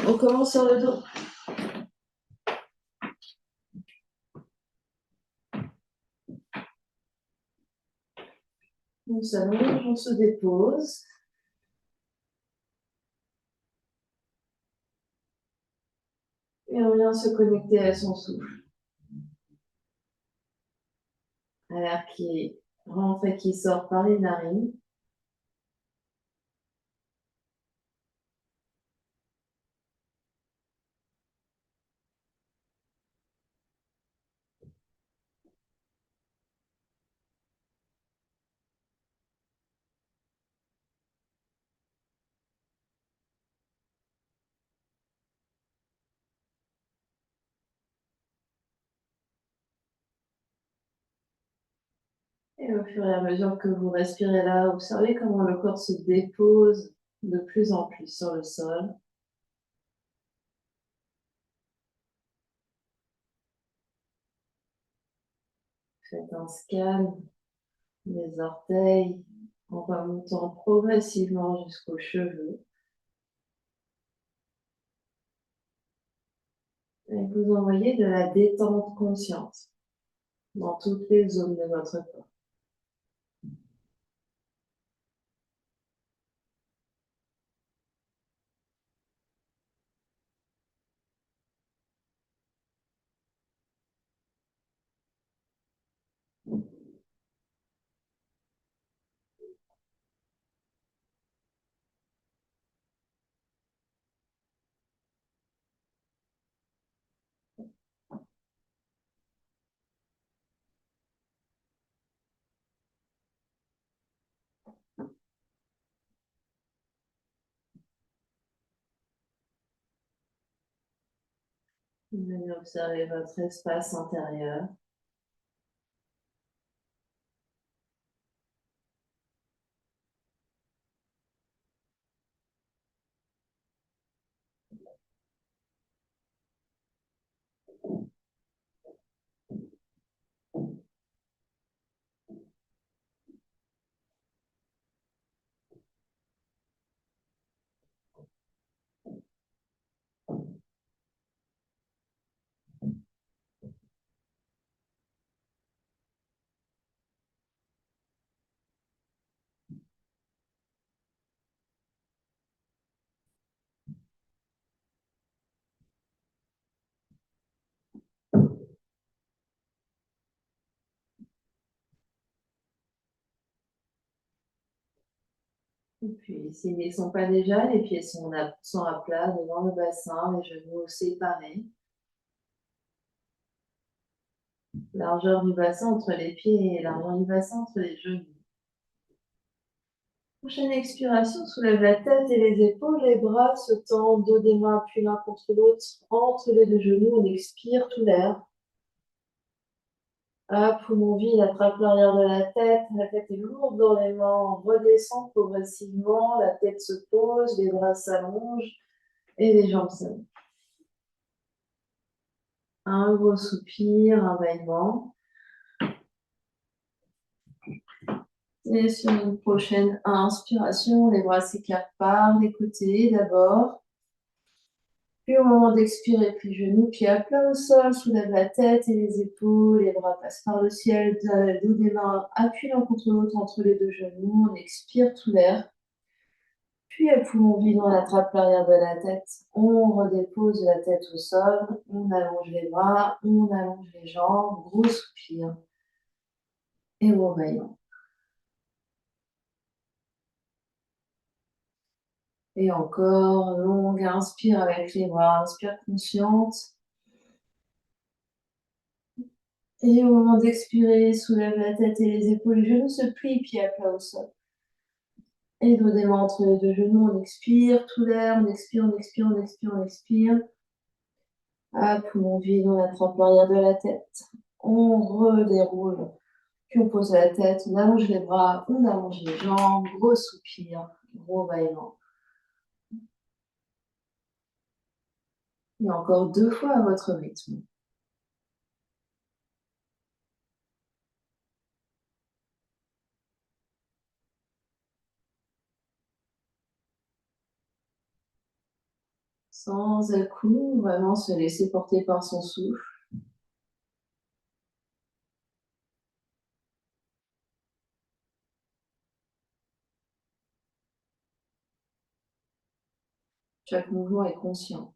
On commence sur le dos. On s'allonge, on se dépose. Et on vient se connecter à son souffle. À l'air qui rentre et qui sort par les narines. Et au fur et à mesure que vous respirez là, observez comment le corps se dépose de plus en plus sur le sol. Faites un scan des orteils en remontant progressivement jusqu'aux cheveux. Et vous envoyez de la détente consciente dans toutes les zones de votre corps. Vous venez observer votre espace intérieur. Et puis, s'ils ne sont pas déjà, les pieds sont à plat devant le bassin, les genoux séparés. Largeur du bassin entre les pieds et largeur du bassin entre les genoux. Prochaine expiration, soulève la tête et les épaules, les bras se tendent, dos des mains appuient l'un contre l'autre, entre les deux genoux, on expire tout l'air. Poumon vide, attrape l'arrière de la tête est lourde dans les mains, on redescend progressivement, la tête se pose, les bras s'allongent et les jambes s'allongent. Un gros soupir, un bâillement. Et sur une prochaine inspiration, les bras s'écartent par les côtés d'abord. Puis au moment d'expirer, plie genoux, pieds à plat au sol, soulève la tête et les épaules, les bras passent par le ciel, dos des mains, appuie l'un contre l'autre entre les deux genoux, on expire tout l'air. Puis à poumon vide, on attrape l'arrière de la tête, on redépose la tête au sol, on allonge les bras, on allonge les jambes, gros soupir et gros bâillement. Et encore, longue inspire avec les bras, inspire consciente. Et au moment d'expirer, soulève la tête et les épaules, les genoux se plient, pieds à plat au sol. Et dos des mains entre les deux genoux, on expire tout l'air, on expire, on expire, on expire, on expire. Poumon vide, on attrape l'arrière de la tête, on redéroule, puis on pose la tête, on allonge les bras, on allonge les jambes, gros soupir, gros bâillement. Et encore 2 fois à votre rythme. sans à-coups, vraiment se laisser porter par son souffle. Chaque mouvement est conscient.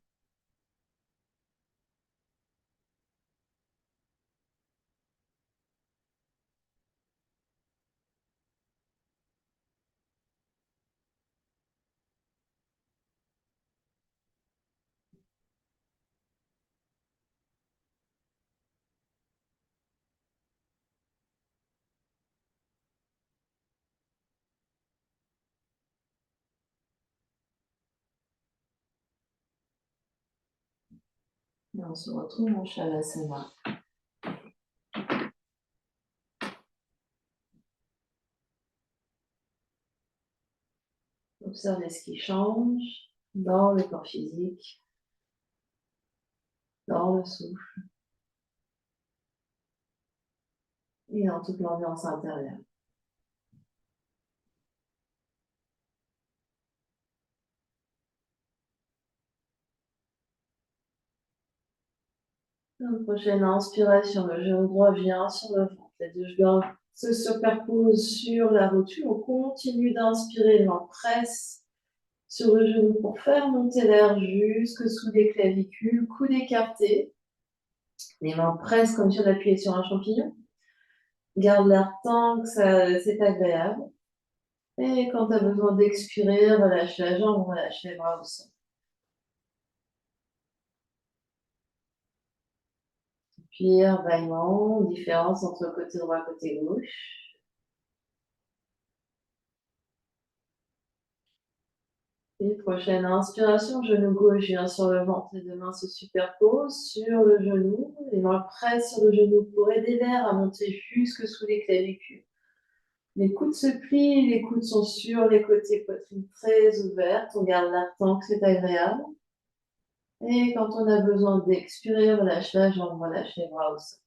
Et on se retrouve en Shavasana. Observez ce qui change dans le corps physique, dans le souffle et dans toute l'ambiance intérieure. La prochaine inspiration, le genou droit vient sur le ventre. Les deux genoux se superposent sur la rotule. On continue d'inspirer, les mains pressent sur le genou pour faire monter l'air jusque sous les clavicules, coude écarté. Les mains pressent comme si on appuyait sur un champignon. Garde l'air tant que c'est agréable. Et quand tu as besoin d'expirer, relâche la jambe, relâche les bras au sol. Puis, bâillement, différence entre côté droit et côté gauche. Et prochaine inspiration, genou gauche vient sur le ventre, les deux mains se superposent sur le genou, les mains pressent sur le genou pour aider l'air à monter jusque sous les clavicules. Les coudes se plient, les coudes sont sur les côtés, poitrine très ouverte, on garde l'air tant que c'est agréable. Et quand on a besoin d'expirer, relâche la jambe, relâche les bras au sol.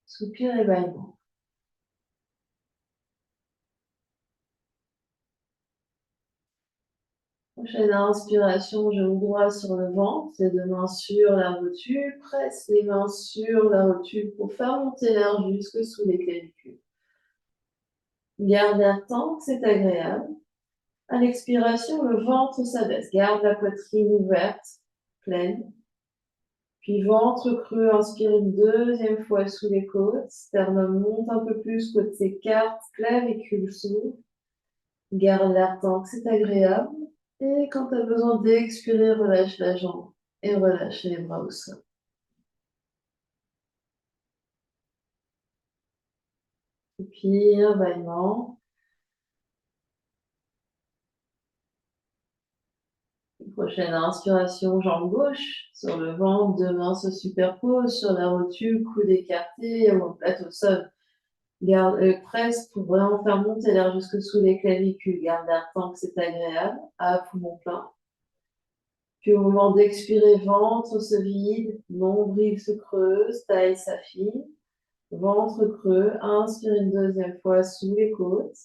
Soupir et bâillement. Prochaine inspiration, genou droit sur le ventre, les deux mains sur la rotule, presse les mains sur la rotule pour faire monter l'air jusque sous les clavicules. Garde l'air tant que c'est agréable. À l'expiration, le ventre s'abaisse. Garde la poitrine ouverte, pleine. Puis ventre creux, inspire une deuxième fois sous les côtes. Sternum monte un peu plus, côte s'écarte, clavicule s'ouvre. Garde l'air tant que c'est agréable. Et quand tu as besoin d'expirer, relâche la jambe et relâche les bras au sol. Soupir, bâillement. Prochaine inspiration, jambe gauche sur le ventre, deux mains se superposent sur la rotule, coude écarté ou plate au sol. Garde, presse pour vraiment faire monter l'air jusque sous les clavicules. Garde l'air tant que c'est agréable, à poumon plein. Puis au moment d'expirer, ventre se vide, nombril se creuse, taille s'affine. Ventre creux, inspire une deuxième fois sous les côtes.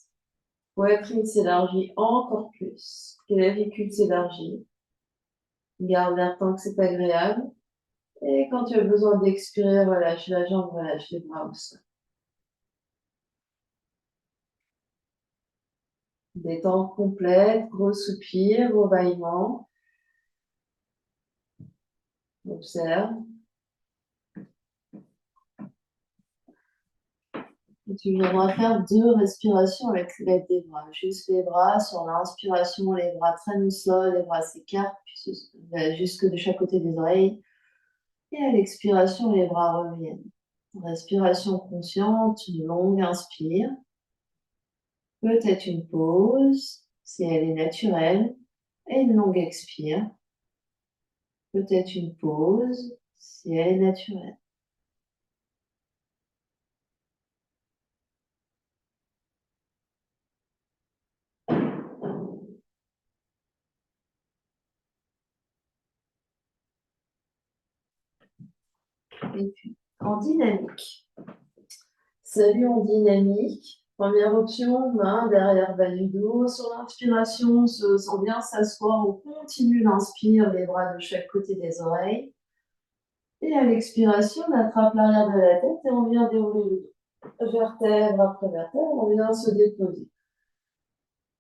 Poitrine s'élargit encore plus. Clavicule s'élargit. Garde l'air tant que c'est agréable. Et quand tu as besoin d'expirer, relâche la jambe, relâche les bras au sol. Détente complète, gros soupir, gros bâillement. Observe. Et tu viendras faire deux respirations avec l'aide des bras. Juste les bras, sur l'inspiration, les bras traînent au sol, les bras s'écartent jusque de chaque côté des oreilles. Et à l'expiration, les bras reviennent. Respiration consciente, une longue inspire. Peut-être une pause, si elle est naturelle, et une longue expire. Peut-être une pause, si elle est naturelle. Et puis, en dynamique. Salut en dynamique. Première option, main derrière bas du dos. Sur l'inspiration, on se sent bien s'asseoir. On continue d'inspire, les bras de chaque côté des oreilles. Et à l'expiration, on attrape l'arrière de la tête et on vient dérouler le dos. Vertèbre après vertèbre, on vient se déposer.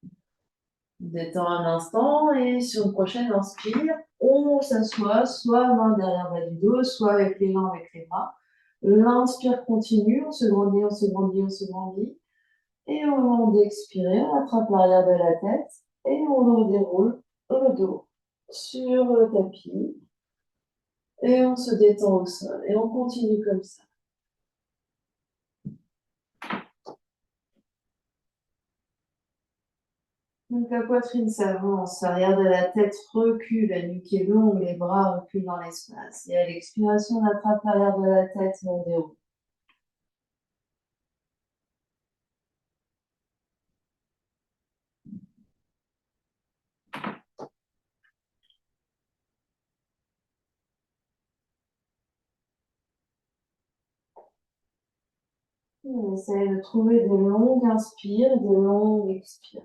On détend un instant et sur une prochaine inspire, on s'assoit, soit main derrière bas du dos, soit avec les mains, avec les bras. L'inspire continue, on se grandit, on se grandit, on se grandit. Et au moment d'expirer, on attrape l'arrière de la tête et on déroule le dos sur le tapis. Et on se détend au sol. Et on continue comme ça. Donc la poitrine s'avance, l'arrière de la tête recule, la nuque est longue, les bras reculent dans l'espace. Et à l'expiration, on attrape l'arrière de la tête et on déroule. On essaie de trouver des longues inspires et des longues expires.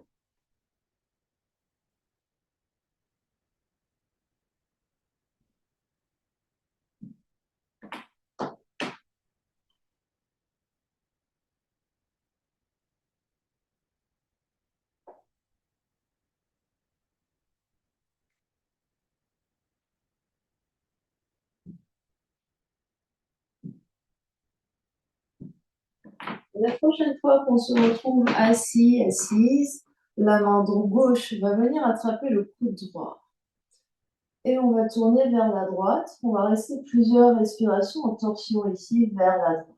La prochaine fois qu'on se retrouve assis, assise, la main gauche va venir attraper le coude droit. Et on va tourner vers la droite. On va rester plusieurs respirations en torsion ici vers la droite.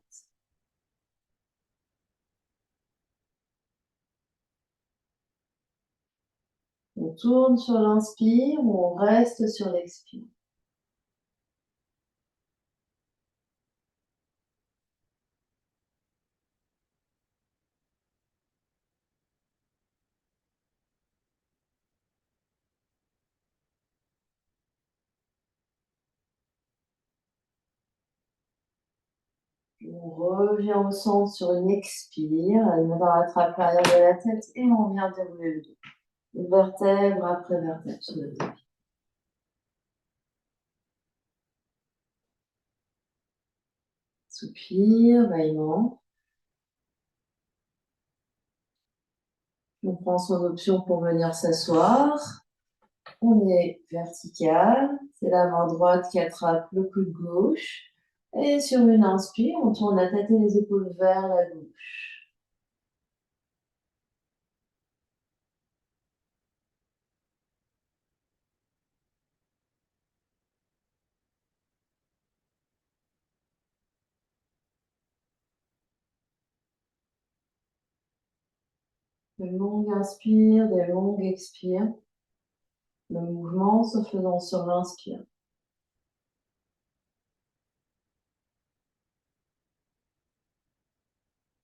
On tourne sur l'inspire ou on reste sur l'expire. On revient au centre sur une expire. On rattrape l'arrière de la tête et on vient dérouler le dos. Vertèbre après vertèbre sur le tapis. Soupir, bâillement. On prend son option pour venir s'asseoir. On est vertical. C'est la main droite qui attrape le coude gauche. Et sur une inspire, on tourne la tête et les épaules vers la gauche. De longues inspires, des longues expires. Le mouvement se faisant sur l'inspire.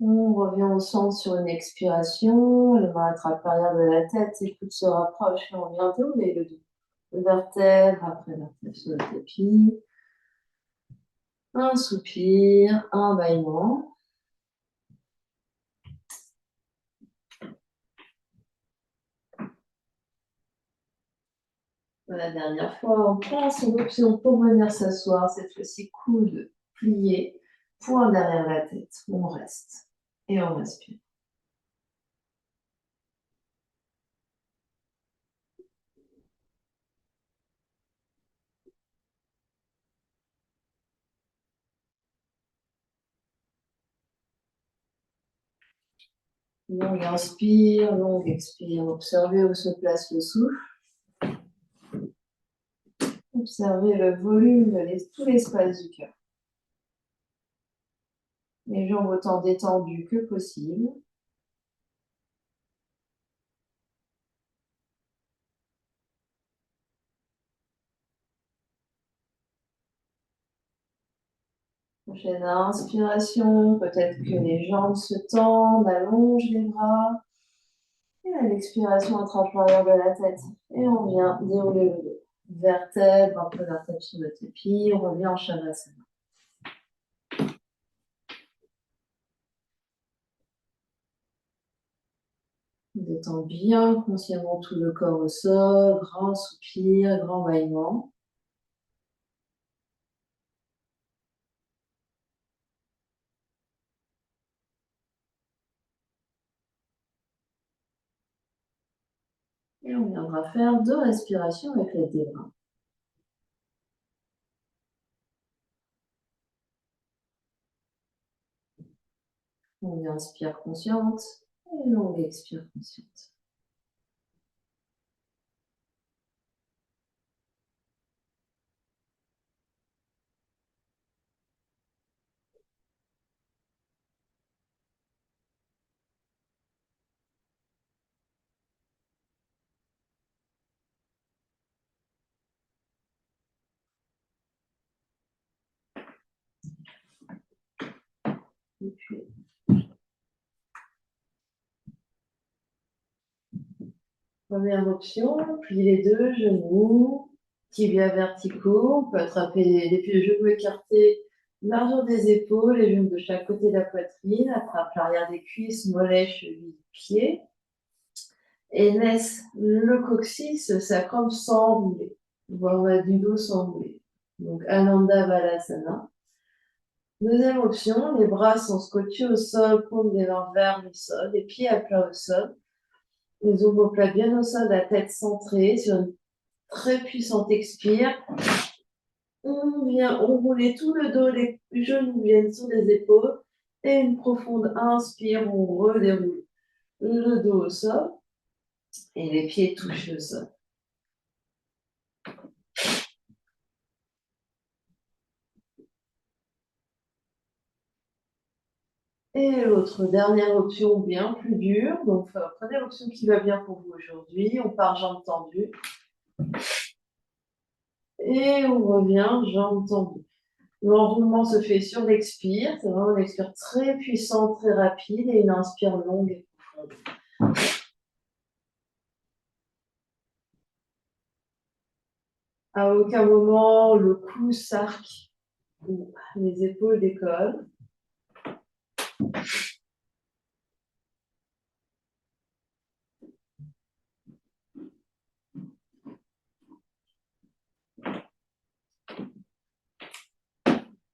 On revient au centre sur une expiration. Les mains attrapent l'arrière de la tête, les coudes se rapprochent et on vient dérouler le dos. Vertèbre après vertèbre sur le tapis. Un soupir, un bâillement. La dernière fois, on prend son option pour venir s'asseoir. Cette fois-ci, coude plié, poing derrière la tête. On reste et on respire. Longue inspire, longue expire. Observez où se place le souffle. Observez le volume de tout l'espace du cœur. Les jambes autant détendues que possible. Prochaine inspiration, peut-être que les jambes se tendent, allonge les bras. Et à l'expiration, on attrape l'arrière de la tête et on vient dérouler le dos. Vertèbre après vertèbre sur le tapis, on revient en Shavasana. On détend bien consciemment tout le corps au sol, grand soupir, grand bâillement. Et on viendra faire 2 respirations avec l'aide des bras. On inspire consciente et longue expire consciente. Et puis, première option, plier les 2 genoux, tibias verticaux. On peut attraper les pieds de genoux écartés, largeur des épaules, les genoux de chaque côté de la poitrine. Attrape l'arrière des cuisses, mollets, chevilles, pieds. Et laisse le coccyx, le sacrum s'enrouler, voire le bas du dos s'enrouler. Donc, Ananda Balasana. Deuxième option, les bras sont scotchés au sol, paume des mains vers le sol, les pieds à plat au sol, les omoplates bien au sol, la tête centrée sur une très puissante expire. On vient enrouler tout le dos, les genoux viennent sur les épaules et une profonde inspire, on redéroule le dos au sol et les pieds touchent le sol. Et l'autre, dernière option bien plus dure. Donc, prenez l'option qui va bien pour vous aujourd'hui. On part jambes tendues. Et on revient jambes tendues. L'enroulement se fait sur l'expire. C'est vraiment une expire très puissante, très rapide et une inspire longue et profonde. À aucun moment, le cou s'arc ou les épaules décollent.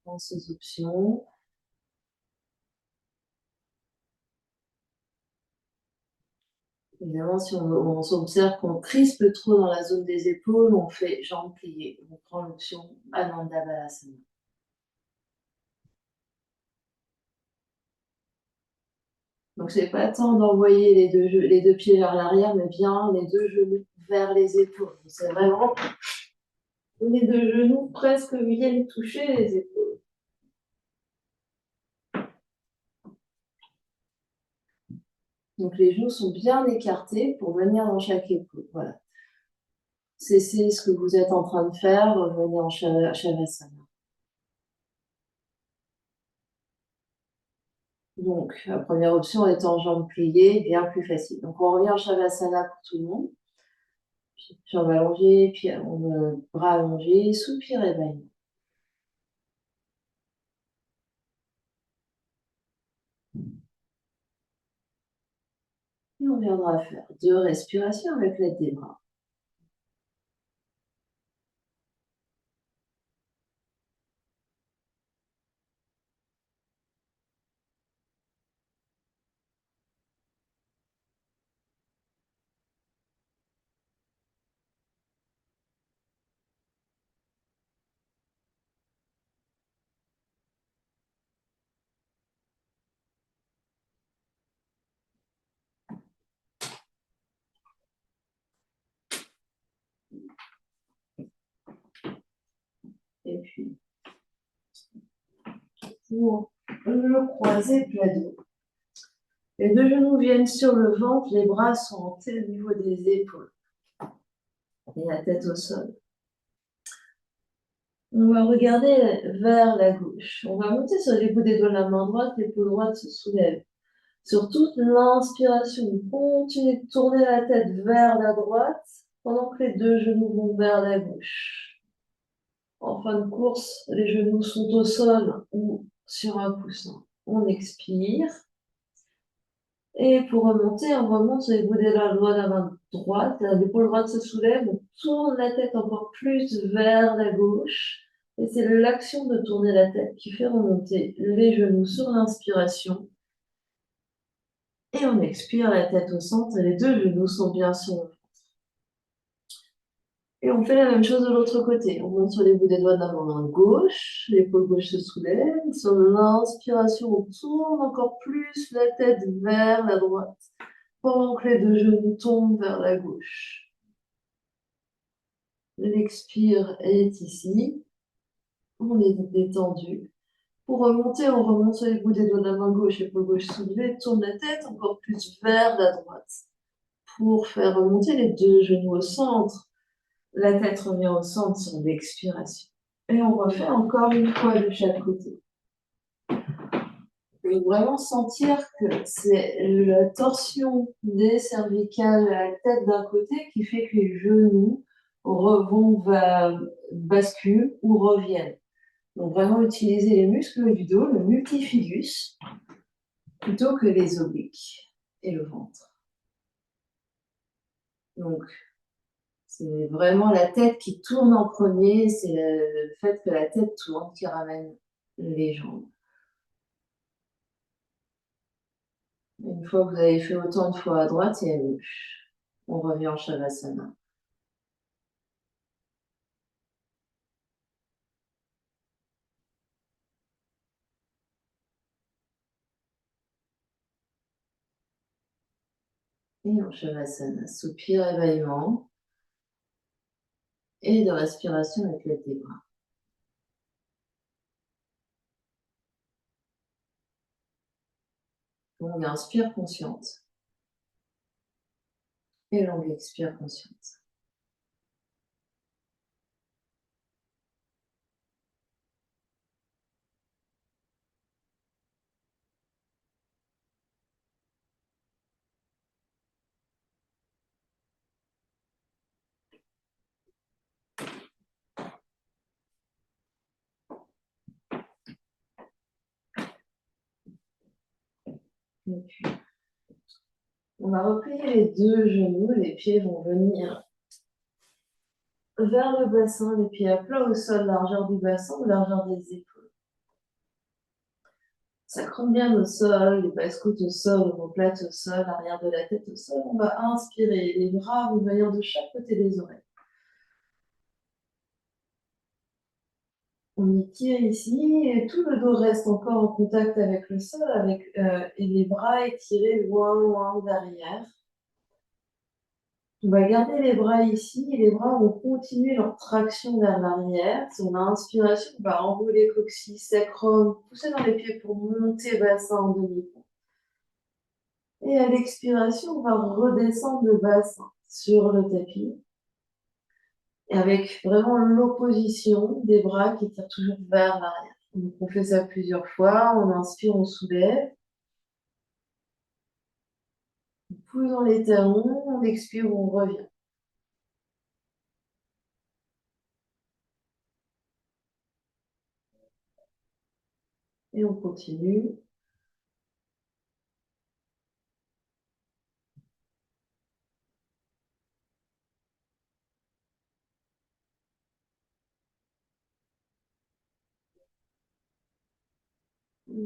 Dans ces options. Évidemment, si on s'observe qu'on crispe trop dans la zone des épaules, on fait jambes pliées. On prend l'option Ananda Balasana. Donc, c'est pas tant d'envoyer les deux pieds vers l'arrière, mais bien les 2 genoux vers les épaules. C'est vraiment les 2 genoux presque viennent toucher les épaules. Donc, les genoux sont bien écartés pour venir dans chaque épaule. Voilà. Cessez ce que vous êtes en train de faire, revenez en Shavasana. Donc, la première option étant jambes pliées, bien plus facile. Donc, on revient en Shavasana pour tout le monde. Jambes allongées, puis bras allongés, soupir et bâillement. Et on viendra faire 2 respirations avec l'aide des bras. Et puis, pour le croisé plat dos. Les 2 genoux viennent sur le ventre, les bras sont montés au niveau des épaules et la tête au sol. On va regarder vers la gauche. On va monter sur les bouts des doigts de la main droite, l'épaule droite se soulève. Sur toute l'inspiration, continuez de tourner la tête vers la droite pendant que les 2 genoux vont vers la gauche. En fin de course, les genoux sont au sol ou sur un coussin. On expire. Et pour remonter, on remonte sur les bouts des doigts de la main droite. L'épaule droite se soulève, on tourne la tête encore plus vers la gauche. Et c'est l'action de tourner la tête qui fait remonter les genoux sur l'inspiration. Et on expire la tête au centre et les deux genoux sont bien sur le ventre. Et on fait la même chose de l'autre côté. On monte sur les bouts des doigts de la main gauche, l'épaule gauche se soulève. Sur l'inspiration, on tourne encore plus la tête vers la droite pendant que les deux genoux tombent vers la gauche. L'expire est ici. On est détendu. Pour remonter, on remonte sur les bouts des doigts de la main gauche, l'épaule gauche soulevée, tourne la tête encore plus vers la droite. Pour faire remonter les deux genoux au centre, la tête revient au centre sur l'expiration. Et on refait encore une fois de chaque côté. Il faut vraiment sentir que c'est la torsion des cervicales à la tête d'un côté qui fait que les genoux basculent ou reviennent. Donc vraiment utiliser les muscles du dos, le multifidus, plutôt que les obliques et le ventre. Donc c'est vraiment la tête qui tourne en premier, c'est le fait que la tête tourne qui ramène les jambes. Une fois que vous avez fait autant de fois à droite et à gauche, on revient en Shavasana. Et en Shavasana, soupir, éveillement et de respiration avec les bras. Longue inspire consciente et longue expire consciente. Et puis, on va replier les deux genoux, les pieds vont venir vers le bassin, les pieds à plat au sol, largeur du bassin ou largeur des épaules. Sacrum bien au sol, les basses-côtes au sol, omoplates au sol, arrière de la tête au sol. On va inspirer, les bras vont venir de chaque côté des oreilles. On étire ici et tout le dos reste encore en contact avec le sol et les bras étirés loin derrière. On va garder les bras ici et les bras vont continuer leur traction vers l'arrière. Sur l'inspiration, on va enrouler coccyx, sacrum, pousser dans les pieds pour monter bassin en demi-pont. Et à l'expiration, on va redescendre le bassin sur le tapis. Et avec vraiment l'opposition des bras qui tirent toujours vers l'arrière. Donc on fait ça plusieurs fois. On inspire, on soulève. On pousse dans les talons. On expire, on revient. Et on continue.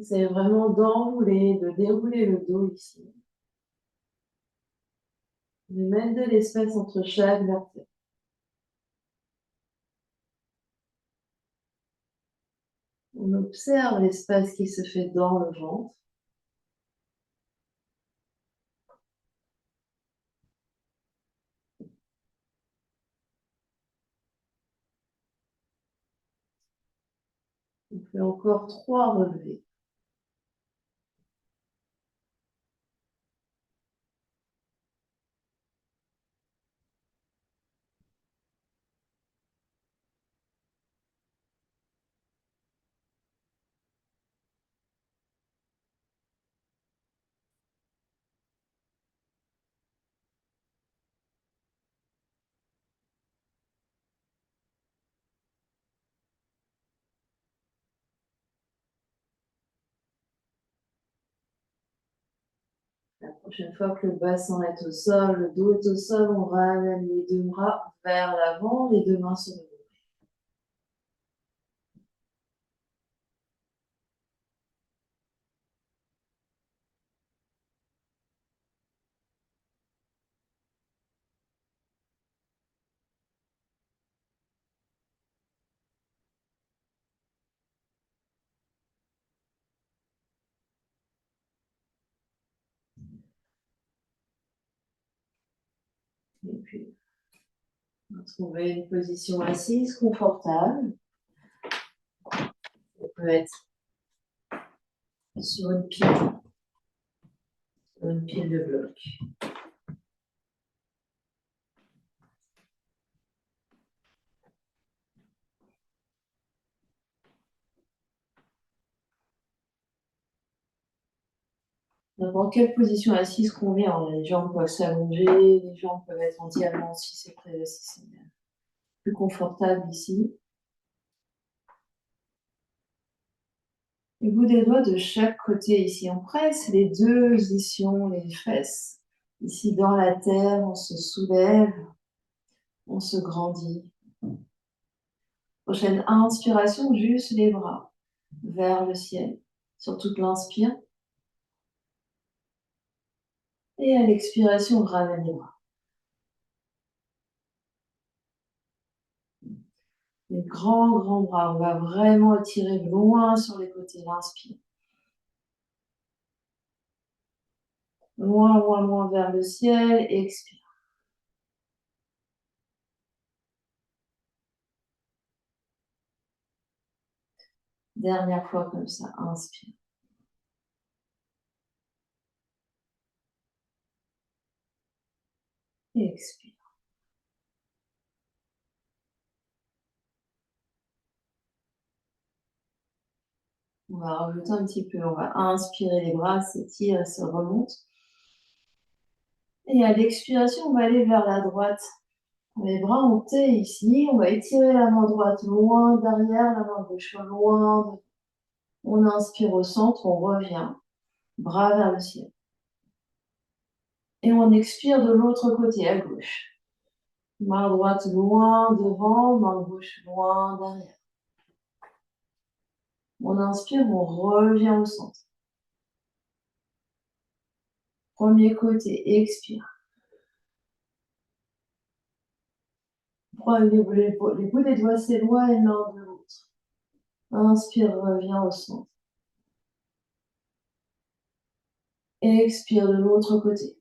C'est vraiment d'enrouler, de dérouler le dos ici. De mettre de l'espace entre chaque vertèbre. On observe l'espace qui se fait dans le ventre. On fait encore 3 relevés. La prochaine fois que le bassin est au sol, le dos est au sol, on ramène les deux bras vers l'avant, les deux mains sur le dos. Et puis, on va trouver une position assise confortable. On peut être sur une pile de blocs. N'importe quelle position assise convient. Les jambes peuvent s'allonger, les jambes peuvent être entièrement si c'est plus confortable ici. Les bouts des doigts de chaque côté ici. On presse les deux ischions, les fesses. Ici dans la terre, on se soulève, on se grandit. Prochaine inspiration, juste les bras vers le ciel. Sur toute l'inspire. Et à l'expiration, on ramène les bras. Les grands bras. On va vraiment étirer loin sur les côtés. L'inspire. Loin vers le ciel. Expire. Dernière fois comme ça. Inspire. Expire. On va rajouter un petit peu. On va inspirer les bras, s'étire et se remonte. Et à l'expiration, on va aller vers la droite. Les bras en T ici. On va étirer la main droite loin derrière, la main gauche loin. On inspire au centre, on revient. Bras vers le ciel. Et on expire de l'autre côté, à gauche. Main droite loin devant, main gauche loin derrière. On inspire, on revient au centre. Premier côté, expire. Les bouts des doigts s'éloignent l'un de l'autre. Inspire, revient au centre. Expire de l'autre côté.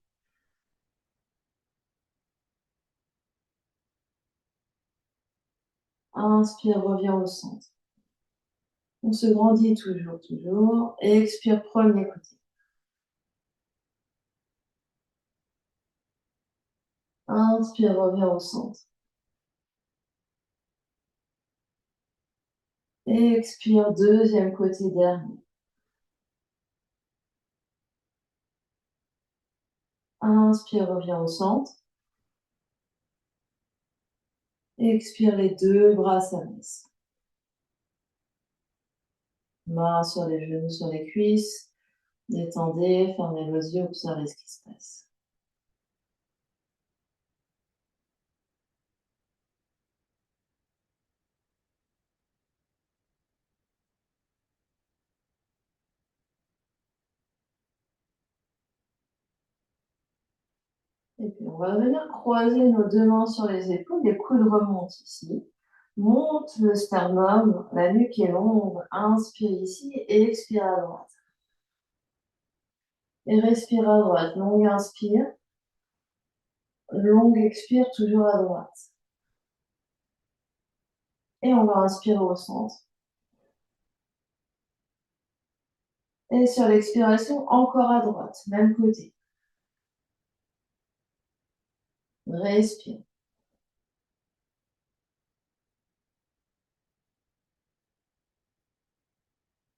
Inspire, revient au centre. On se grandit toujours. Expire, premier côté. Inspire, revient au centre. Expire, deuxième côté, dernier. Inspire, revient au centre. Expire, les deux bras s'abaissent. Main sur les genoux, sur les cuisses. Détendez, fermez vos yeux, observez ce qui se passe. Et puis on va venir croiser nos deux mains sur les épaules, les coudes remontent ici. Monte le sternum, la nuque est longue. Inspire ici et expire à droite. Et respire à droite. Longue inspire. Longue expire, toujours à droite. Et on va inspirer au centre. Et sur l'expiration, encore à droite, même côté. Respire.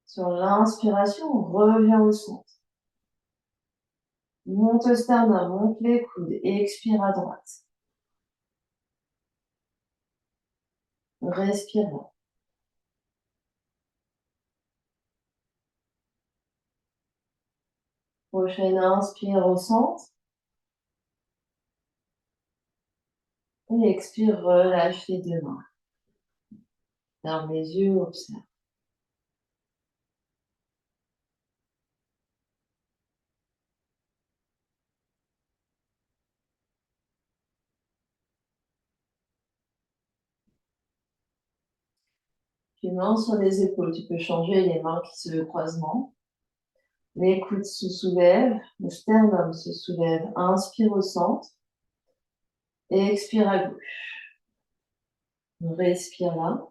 Sur l'inspiration, on revient au centre. Monte le sternum, monte les coudes et expire à droite. Respire là. Prochaine, inspire au centre. Et expire, relâche les deux mains. Ferme les yeux, observe. Tu mains sur les épaules. Tu peux changer les mains qui se croisement. Les coudes se soulèvent. Le sternum se soulève. Inspire au centre. Et expire à gauche. Respire là.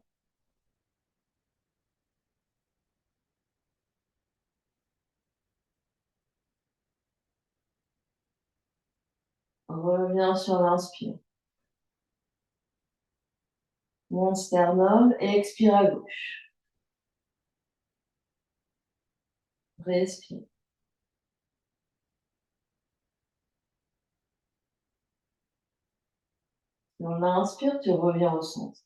Reviens sur l'inspire. Monte sternum et expire à gauche. Respire. On inspire, tu reviens au centre.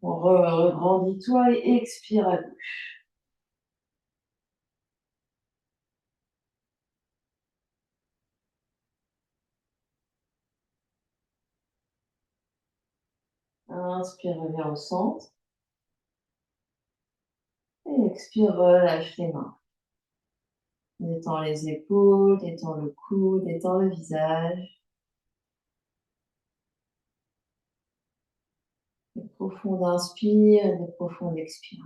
Regrandis-toi et expire à gauche. Inspire, reviens au centre. Et expire, relâche les mains. Détends les épaules, détends le cou, détends le visage. Des profondes inspire, des profondes expire.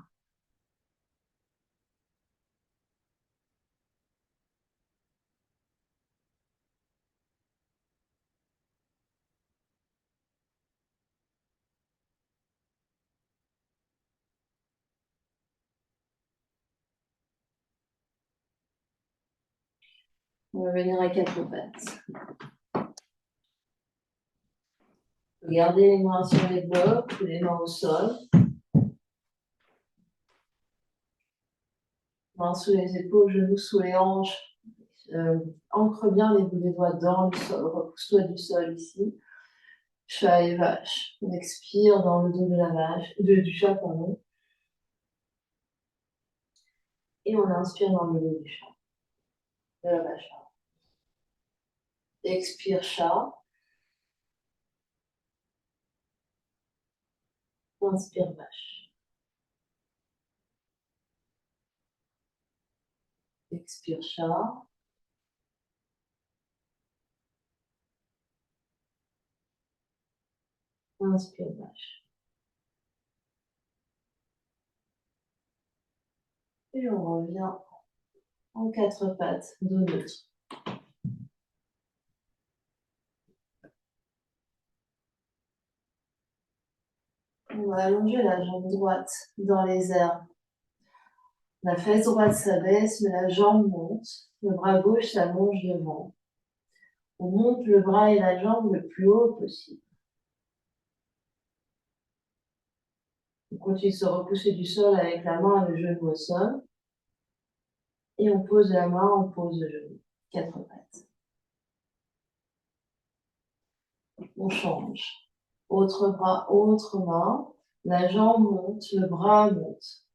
On va venir à quatre pattes. Gardez les mains sur les blocs, les mains au sol. Mains sous les épaules, genoux sous les hanches. Ancre bien les bouts des doigts dans le sol. Repousse-toi du sol ici. Chat et vache. On expire dans le dos de la vache, du chat, pardon. Et on inspire dans le dos du chat, de la vache. Expire chat. Inspire vache. Expire chat. Inspire vache. Et on revient en quatre pattes, dos neutre. On va allonger la jambe droite dans les airs. La fesse droite s'abaisse, mais la jambe monte. Le bras gauche s'allonge devant. On monte le bras et la jambe le plus haut possible. On continue de se repousser du sol avec la main et le genou au sol. Et on pose la main, on pose le genou. Quatre pattes. On change. Autre bras, autre main. La jambe monte, le bras monte.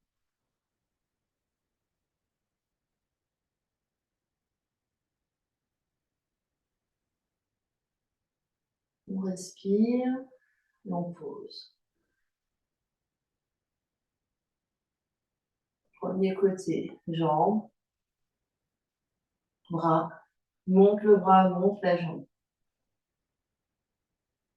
On respire et on pose. Premier côté, jambe, bras. Monte le bras, monte la jambe.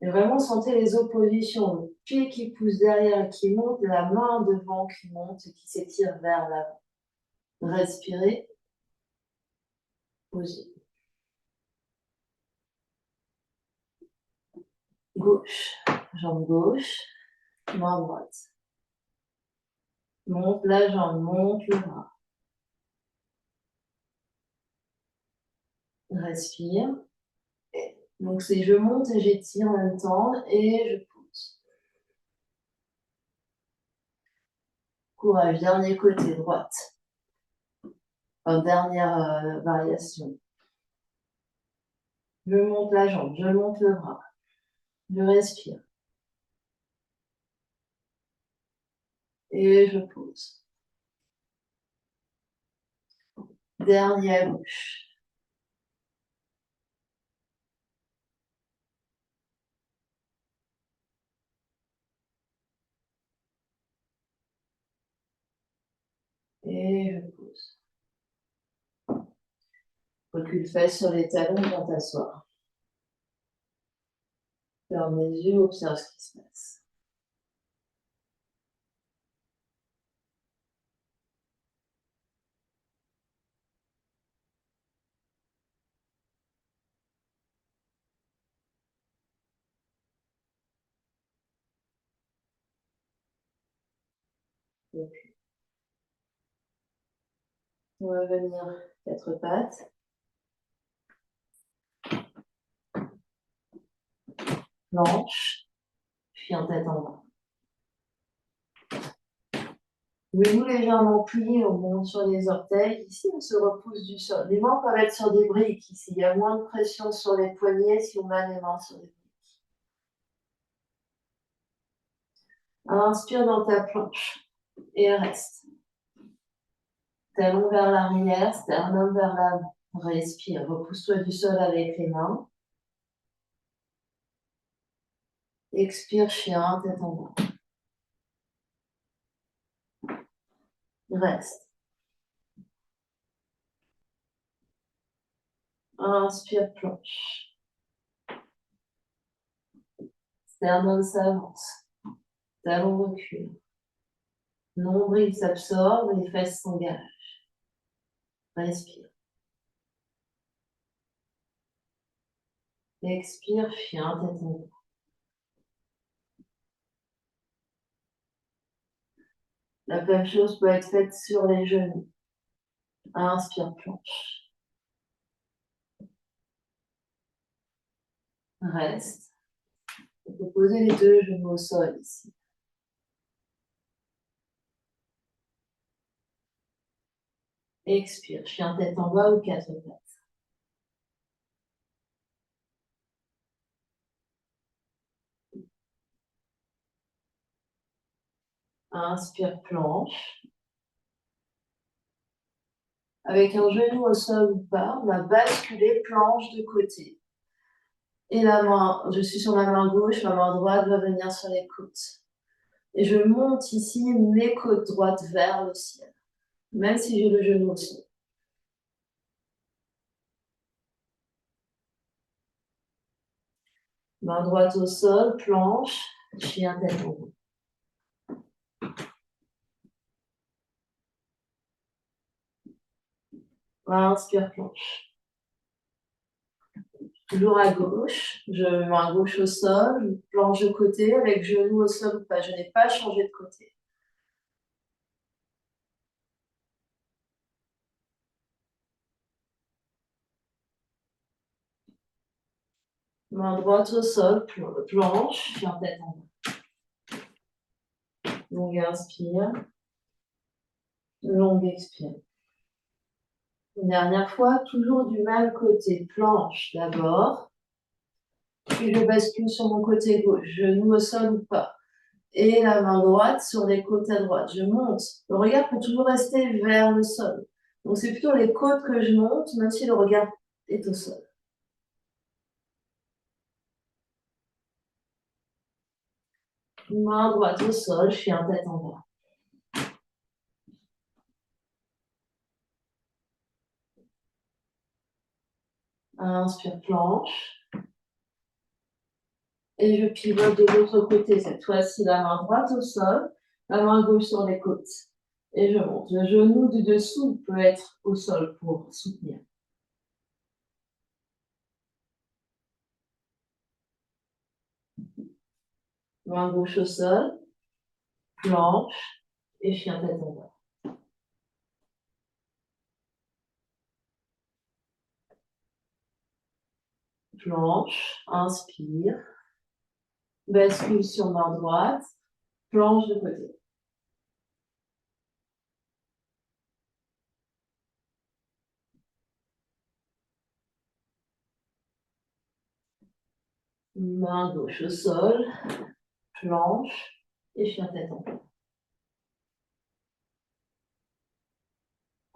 Et vraiment, sentez les oppositions. Le pied qui pousse derrière et qui monte, la main devant qui monte et qui s'étire vers l'avant. Respirez. Posez. Gauche. Jambe gauche. Main droite. Monte la jambe, monte le bras. Respire. Donc, c'est je monte et j'étire en même temps et je pousse. Courage, dernier côté, droite. Enfin, dernière variation. Je monte la jambe, je monte le bras. Je respire. Et je pose. Dernier à gauche. Et je pose. Recule fesses sur les talons, viens t'asseoir. Ferme les yeux, observe ce qui se passe. On va venir quatre pattes. Planche. Puis en tête en bas. Voulez-vous légèrement plier, on monte sur les orteils. Ici, on se repousse du sol. Les mains peuvent être sur des briques. Ici, il y a moins de pression sur les poignets si on met les mains sur les briques. Inspire dans ta planche et reste. Talon vers l'arrière, sternum vers l'avant. Respire, repousse-toi du sol avec les mains. Expire, chien, tête en bas. Reste. Inspire, planche. Sternum s'avance. Talon recule. Nombril s'absorbe, les fesses s'engagent. Respire. Expire, chien, tête en bas. La même chose peut être faite sur les genoux. Inspire, planche. Reste. On peut poser les deux genoux au sol ici. Expire, chien tête en bas ou quatre pattes. Inspire, planche. Avec un genou au sol ou pas, on va basculer planche de côté. Et la main, je suis sur ma main gauche, ma main droite va venir sur les côtes. Et je monte ici mes côtes droites vers le ciel, même si j'ai le genou au sol. Main droite au sol, planche, chien tête en haut. Inspire, planche. Toujours à gauche, je main gauche au sol, planche de côté avec genou au sol ou pas. Je n'ai pas changé de côté. Main droite au sol, planche, chien tête en haut. Longue inspire, longue expire. Une dernière fois, toujours du même côté, planche d'abord. Puis je bascule sur mon côté gauche, genou au sol ou pas. Et la main droite sur les côtes à droite. Je monte. Le regard peut toujours rester vers le sol. Donc c'est plutôt les côtes que je monte, même si le regard est au sol. Main droite au sol, chien tête en bas. Inspire, planche. Et je pivote de l'autre côté. Cette fois-ci, la main droite au sol, la main gauche sur les côtes. Et je monte. Le genou du dessous peut être au sol pour soutenir. Main gauche au sol, planche et chien tête en bas. Planche, inspire. Bascule sur main droite, planche de côté. Main gauche au sol, planche et chien tête en bas.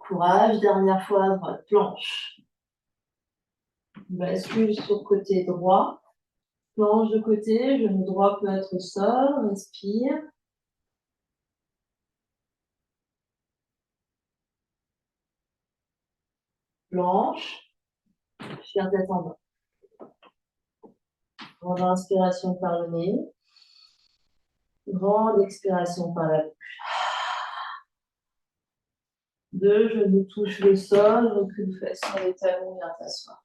Courage, dernière fois, droite planche. Bascule sur côté droit. Planche de côté, genou droit peut être au sol, respire. Planche, chien tête en bas. Grande inspiration par le nez. Grande expiration par la bouche. 2, genoux touchent le sol, recule fesses sur les talons, viens t'asseoir.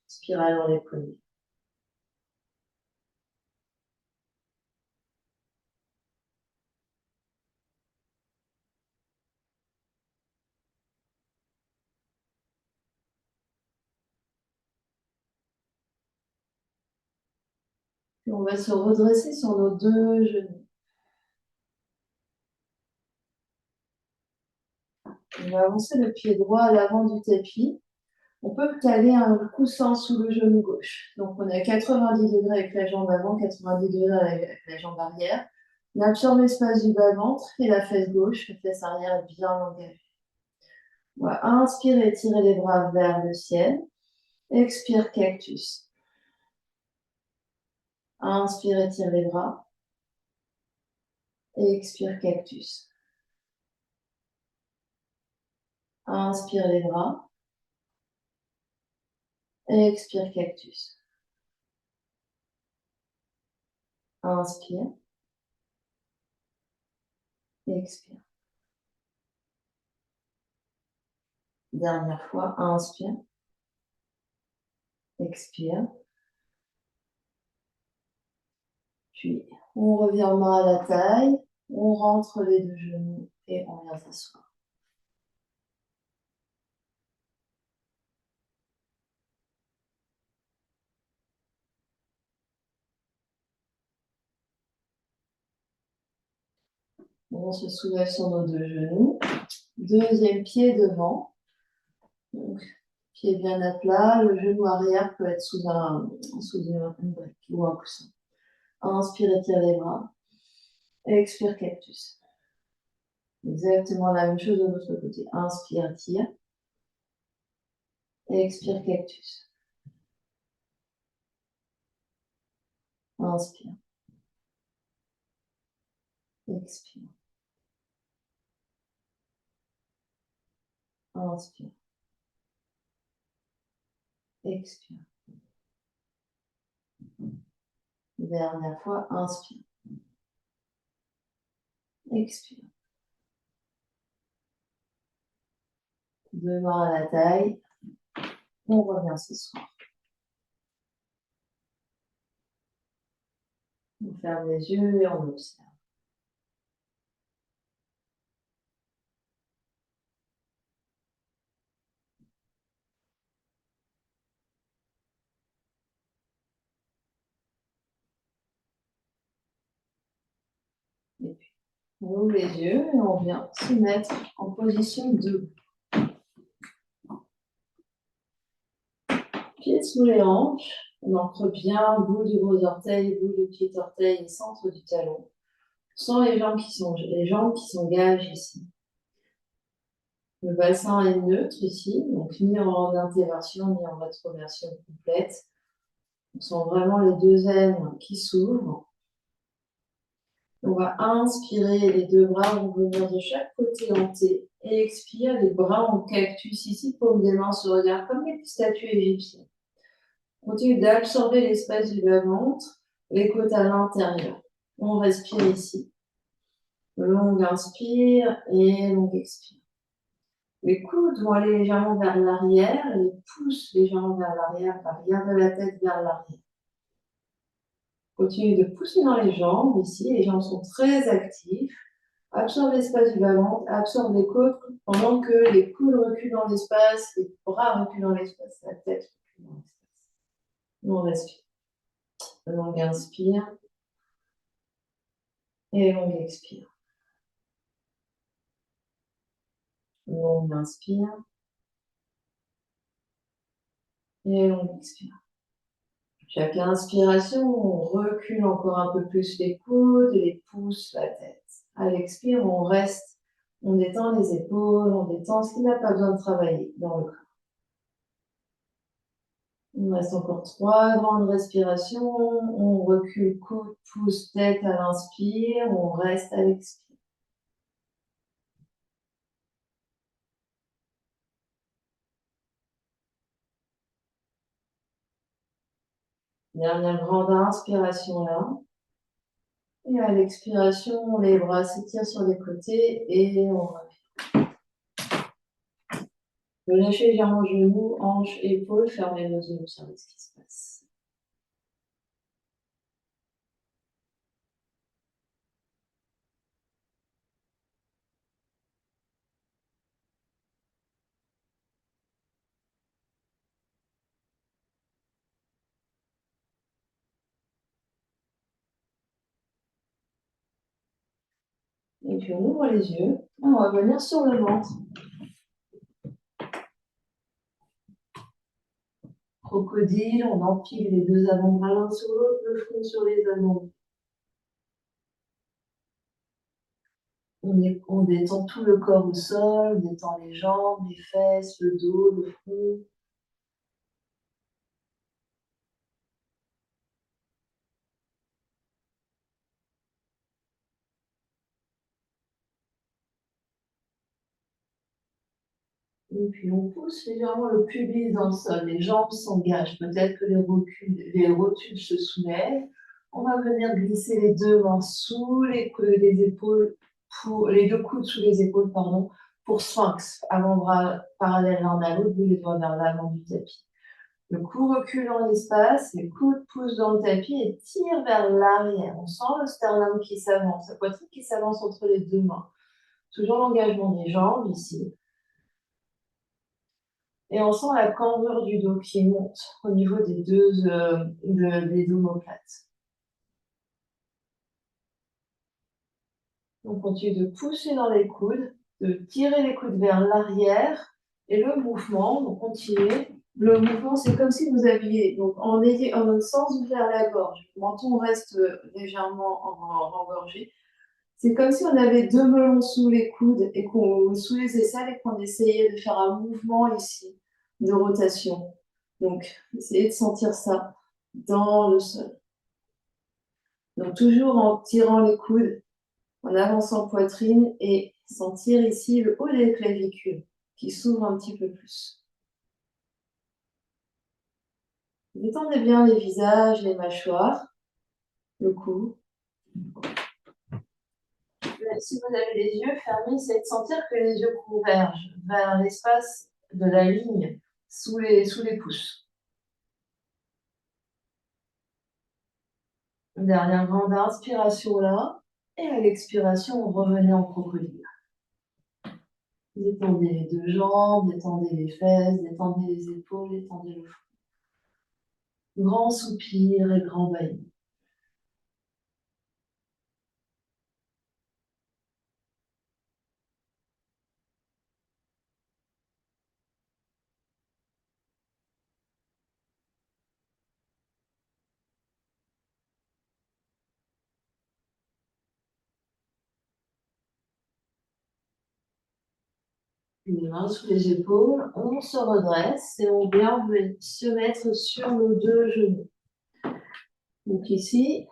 Spirale dans les poignets. Puis on va se redresser sur nos 2 genoux. On va avancer le pied droit à l'avant du tapis. On peut caler un coussin sous le genou gauche. Donc on est à 90 degrés avec la jambe avant, 90 degrés avec la jambe arrière. On absorbe l'espace du bas-ventre et la fesse gauche, la fesse arrière est bien engagée. On va inspirer, tirer les bras vers le ciel. Expire, cactus. Inspire, étire les bras. Expire, cactus. Inspire les bras. Expire, cactus. Inspire. Expire. Dernière fois, inspire. Expire. Puis, on revient main à la taille. On rentre les 2 genoux et on vient s'asseoir. On se soulève sur nos 2 genoux. Deuxième pied devant. Donc, pied bien à plat. Le genou arrière peut être sous une brique ou un coussin. Inspire, étire les bras. Expire, cactus. Exactement la même chose de l'autre côté. Inspire, tire. Expire, cactus. Inspire. Expire. Inspire. Expire. Dernière fois, inspire. Expire. 2 mains à la taille. On revient ce soir. On ferme les yeux et on observe. Et puis, on ouvre les yeux et on vient se mettre en position debout. Pieds sous les hanches. On ancre bien bout du gros orteil, bout du petit orteil et centre du talon. Sans les jambes qui s'engagent ici. Le bassin est neutre ici, donc ni en intéversion ni en rétroversion complète. On sent vraiment les 2 aines qui s'ouvrent. On va inspirer, les 2 bras vont venir de chaque côté en T. Et expire, les bras en cactus ici, paume des mains se regardent comme les statues égyptiennes. Continue d'absorber l'espace du bas-ventre, les côtes à l'intérieur. On respire ici. Longue inspire et longue expire. Les coudes vont aller légèrement vers l'arrière, les pouces légèrement vers l'arrière, de la tête vers l'arrière. Continue de pousser dans les jambes ici, les jambes sont très actives. Absorbe l'espace du bas-ventre, absorbe les côtes pendant que les coudes reculent dans l'espace, les bras reculent dans l'espace, la tête recule dans l'espace. On respire. Longue inspire et longue expire. Longue inspire et longue expire. Chaque inspiration, on recule encore un peu plus les coudes, les pouces, la tête. À l'expire, on reste. On détend les épaules, on détend ce qui n'a pas besoin de travailler dans le corps. Il reste encore 3 grandes respirations. On recule coude, pouce, tête à l'inspire. On reste à l'expire. Dernière grande inspiration là. Et à l'expiration, les bras s'étirent sur les côtés et on revient. Relâchez légèrement genoux, hanches, épaules, fermez vos yeux, observez ce qui se passe. Et puis on ouvre les yeux. On va venir sur le ventre. Crocodile, on empile les deux avant-bras l'un sur l'autre, le front sur les avant-bras. On détend tout le corps au sol, on détend les jambes, les fesses, le dos, le front. Et puis on pousse légèrement le pubis dans le sol, les jambes s'engagent, peut-être que les rotules se soulèvent. On va venir glisser les deux mains sous les épaules, les deux coudes sous les épaules, pardon, pour sphinx, avant-bras parallèles l'un à l'autre, les doigts vers l'avant du tapis. Le cou recule dans l'espace, les coudes poussent dans le tapis et tirent vers l'arrière. On sent le sternum qui s'avance, la poitrine qui s'avance entre les deux mains. Toujours l'engagement des jambes ici. Et on sent la cambrure du dos qui monte au niveau des omoplates. On continue de pousser dans les coudes, de tirer les coudes vers l'arrière. Et le mouvement, on continue. Le mouvement, c'est comme si vous aviez, donc sans ouvrir la gorge, le menton reste légèrement engorgé. C'est comme si on avait deux melons sous les coudes et sous les aisselles et qu'on essayait de faire un mouvement ici de rotation. Donc, essayez de sentir ça dans le sol. Donc, toujours en tirant les coudes, en avançant poitrine et sentir ici le haut des clavicules qui s'ouvre un petit peu plus. Détendez bien les visages, les mâchoires, le cou. Si vous avez les yeux fermés, essayez de sentir que les yeux convergent vers l'espace de la ligne sous les pouces. Dernière grande inspiration là. Et à l'expiration, on revenait en crocodile. Détendez les deux jambes, détendez les fesses, détendez les épaules, détendez le front. Grand soupir et grand bâillement. Les mains sous les épaules, on se redresse et on vient se mettre sur nos deux genoux. Donc ici,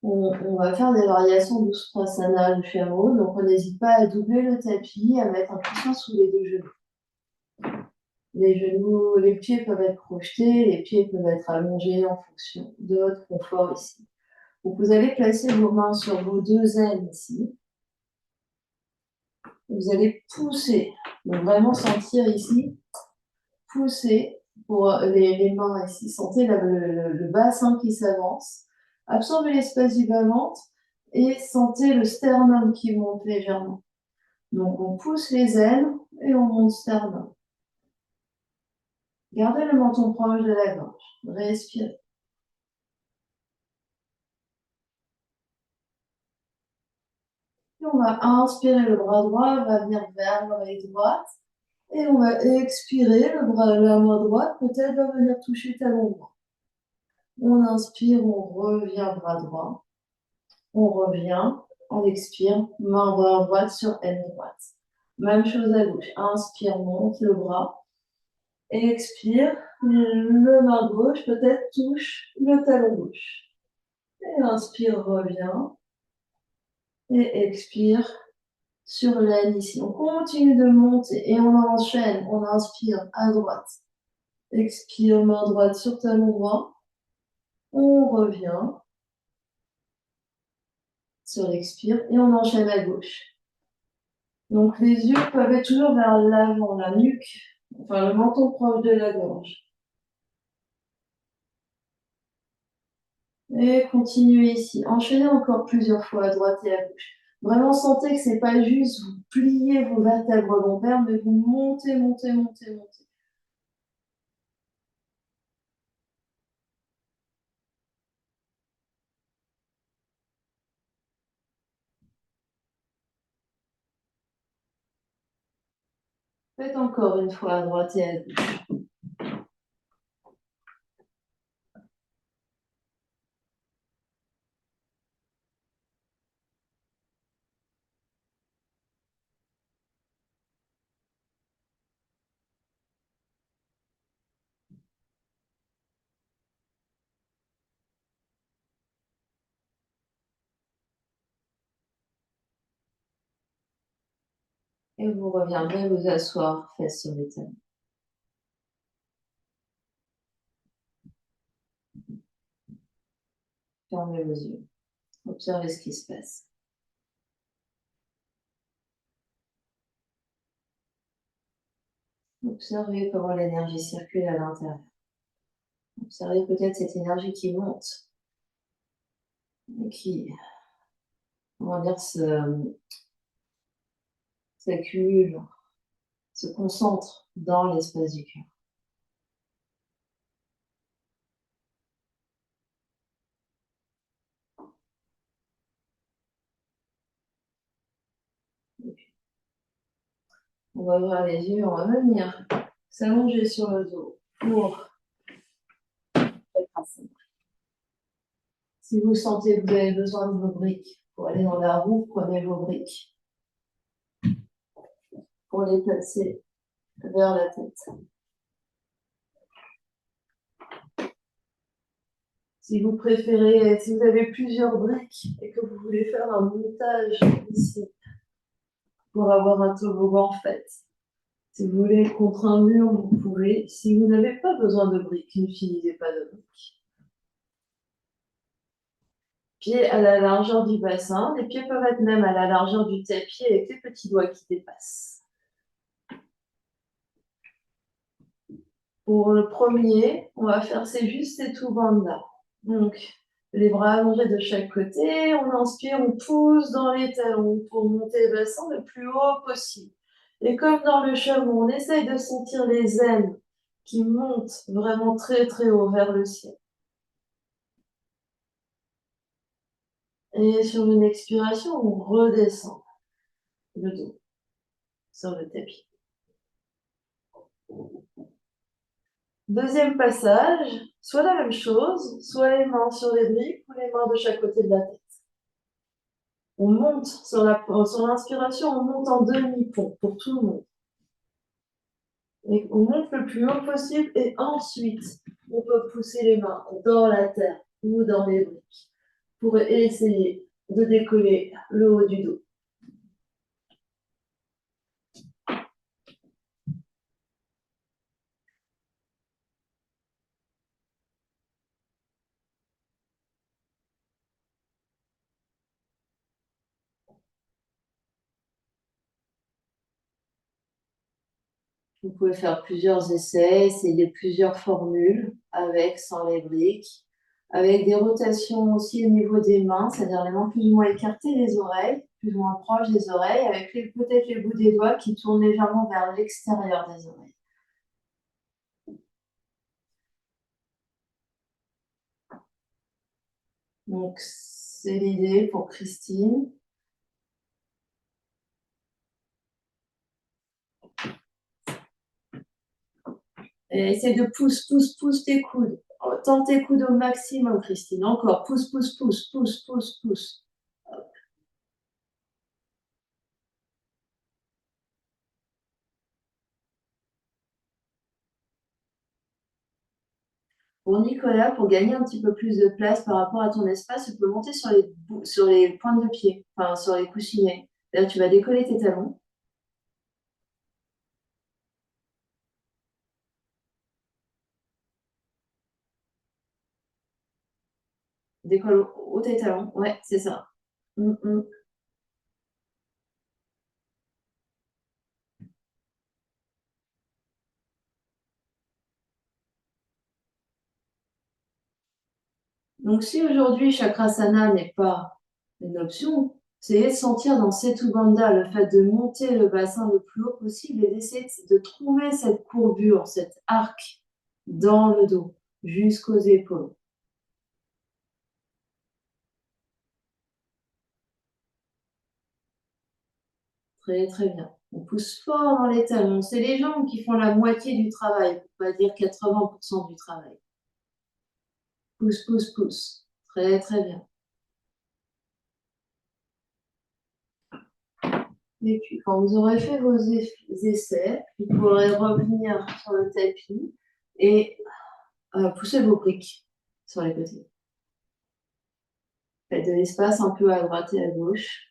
on va faire des variations d'Ustrasana du chameau. Donc on n'hésite pas à doubler le tapis, à mettre un coussin sous les deux genoux. Les genoux, les pieds peuvent être projetés, les pieds peuvent être allongés en fonction de votre confort ici. Donc vous allez placer vos mains sur vos deux ailes ici. Vous allez pousser, donc vraiment sentir ici, pousser pour les mains ici. Sentez le bassin qui s'avance. Absorbez l'espace du bas-ventre et sentez le sternum qui monte légèrement. Donc on pousse les ailes et on monte sternum. Gardez le menton proche de la gorge. Respirez. Et on va inspirer, le bras droit va venir vers l'oreille droite. Et on va expirer, la main droite peut-être va venir toucher talon droit. On inspire, on revient bras droit. On revient, On expire, main bras droite sur aine droite. Même chose à gauche. Inspire, monte le bras. Expire, le main gauche peut-être touche le talon gauche. Et inspire, revient. Et expire sur l'aine ici. On continue de monter et on enchaîne. On inspire à droite. Expire, main droite sur talon droit. On revient sur l'expire et on enchaîne à gauche. Donc les yeux peuvent être toujours vers l'avant, la nuque, enfin le menton proche de la gorge. Et continuez ici. Enchaînez encore plusieurs fois à droite et à gauche. Vraiment sentez que c'est pas juste vous pliez vos vertèbres lombaires, mais vous montez, montez, montez, montez. Faites encore une fois à droite et à gauche. Et vous reviendrez vous asseoir, fesses sur les talons. Fermez vos yeux. Observez ce qui se passe. Observez comment l'énergie circule à l'intérieur. Observez peut-être cette énergie qui monte et qui, comment dire, s'accumule, se concentre dans l'espace du cœur. On va ouvrir les yeux, on va venir s'allonger sur le dos pour être assis. Si vous sentez que vous avez besoin de vos briques pour aller dans la roue, prenez vos briques pour les placer vers la tête. Si vous préférez, si vous avez plusieurs briques et que vous voulez faire un montage ici pour avoir un toboggan fait, si vous voulez être contre un mur, vous pouvez. Si vous n'avez pas besoin de briques, n'utilisez pas de briques. Pieds à la largeur du bassin. Les pieds peuvent être même à la largeur du tapis avec les petits doigts qui dépassent. Pour le premier, on va faire juste ces tout bandes-là. Donc, les bras allongés de chaque côté. On inspire, on pousse dans les talons pour monter le bassin le plus haut possible. Et comme dans le chameau, on essaye de sentir les ailes qui montent vraiment très très haut vers le ciel. Et sur une expiration, on redescend le dos sur le tapis. Deuxième passage, soit la même chose, soit les mains sur les briques ou les mains de chaque côté de la tête. On monte sur l'inspiration, on monte en demi-pont pour tout le monde. Et on monte le plus haut possible et ensuite, on peut pousser les mains dans la terre ou dans les briques pour essayer de décoller le haut du dos. Vous pouvez faire plusieurs essais, essayer plusieurs formules avec, sans les briques, avec des rotations aussi au niveau des mains, c'est-à-dire les mains plus ou moins écartées des oreilles, plus ou moins proches des oreilles, avec peut-être les bouts des doigts qui tournent légèrement vers l'extérieur des oreilles. Donc, c'est l'idée pour Christine. Et essaie de pousse tes coudes. Tends tes coudes au maximum, Christine. Encore, pousse. Pour Nicolas, pour gagner un petit peu plus de place par rapport à ton espace, tu peux monter sur les pointes de pied, enfin sur les coussinets. Là, tu vas décoller tes talons. Décolle haut tes talons. Ouais, c'est ça. Mm, mm. Donc, si aujourd'hui Chakrasana n'est pas une option, c'est de sentir dans Setu Bandha le fait de monter le bassin le plus haut possible et d'essayer de trouver cette courbure, cet arc dans le dos jusqu'aux épaules. Très, très bien. On pousse fort dans les talons. C'est les jambes qui font la moitié du travail, pour pas dire 80% du travail. Pousse, pousse, pousse. Très, très bien. Et puis, quand vous aurez fait vos essais, vous pourrez revenir sur le tapis et pousser vos briques sur les côtés. Faites de l'espace un peu à droite et à gauche.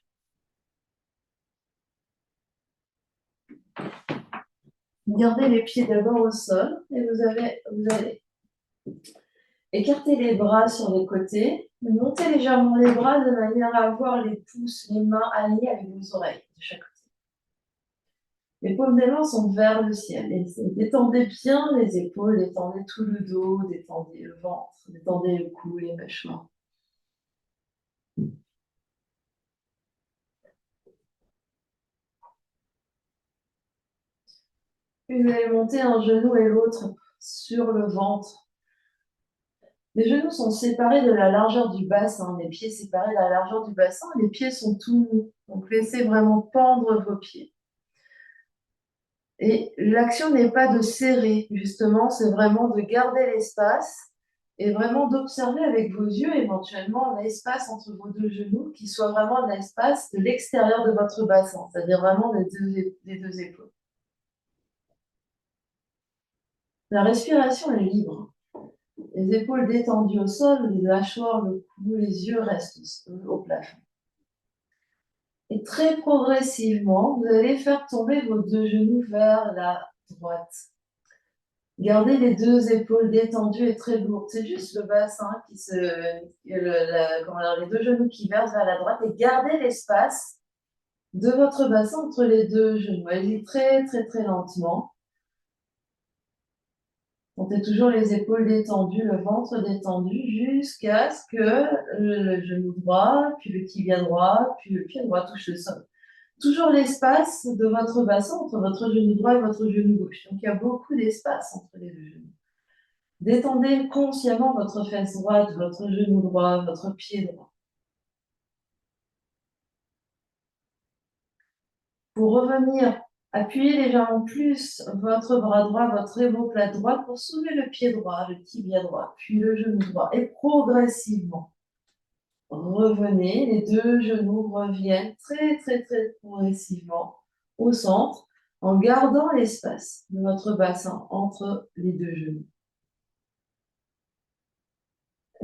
Gardez les pieds d'abord au sol et vous allez écarter les bras sur les côtés. Montez légèrement les bras de manière à avoir les pouces, les mains alignées avec vos oreilles de chaque côté. Les paumes des mains sont vers le ciel. Et détendez bien les épaules, détendez tout le dos, détendez le ventre, détendez le cou, les mâchoires. Puis vous allez monter un genou et l'autre sur le ventre. Les genoux sont séparés de la largeur du bassin, les pieds séparés de la largeur du bassin, les pieds sont tout nus. Donc laissez vraiment pendre vos pieds. Et l'action n'est pas de serrer, justement, c'est vraiment de garder l'espace et vraiment d'observer avec vos yeux éventuellement l'espace entre vos deux genoux qui soit vraiment un espace de l'extérieur de votre bassin, c'est-à-dire vraiment des deux épaules. La respiration est libre. Les épaules détendues au sol, les mâchoires, le cou, les yeux restent au plafond. Et très progressivement, vous allez faire tomber vos deux genoux vers la droite. Gardez les deux épaules détendues et très lourdes. C'est juste le bassin les deux genoux qui versent vers la droite et gardez l'espace de votre bassin entre les deux genoux. Allez-y très, très, très lentement. Montez toujours les épaules détendues, le ventre détendu jusqu'à ce que le genou droit, puis le tibia droit, puis le pied droit touche le sol. Toujours l'espace de votre bassin entre votre genou droit et votre genou gauche. Donc il y a beaucoup d'espace entre les deux genoux. Détendez consciemment votre fesse droite, votre genou droit, votre pied droit. Pour revenir, appuyez légèrement plus votre bras droit, votre omoplate droite pour soulever le pied droit, le tibia droit, puis le genou droit. Et progressivement, revenez, les deux genoux reviennent très, très, très progressivement au centre en gardant l'espace de votre bassin entre les deux genoux.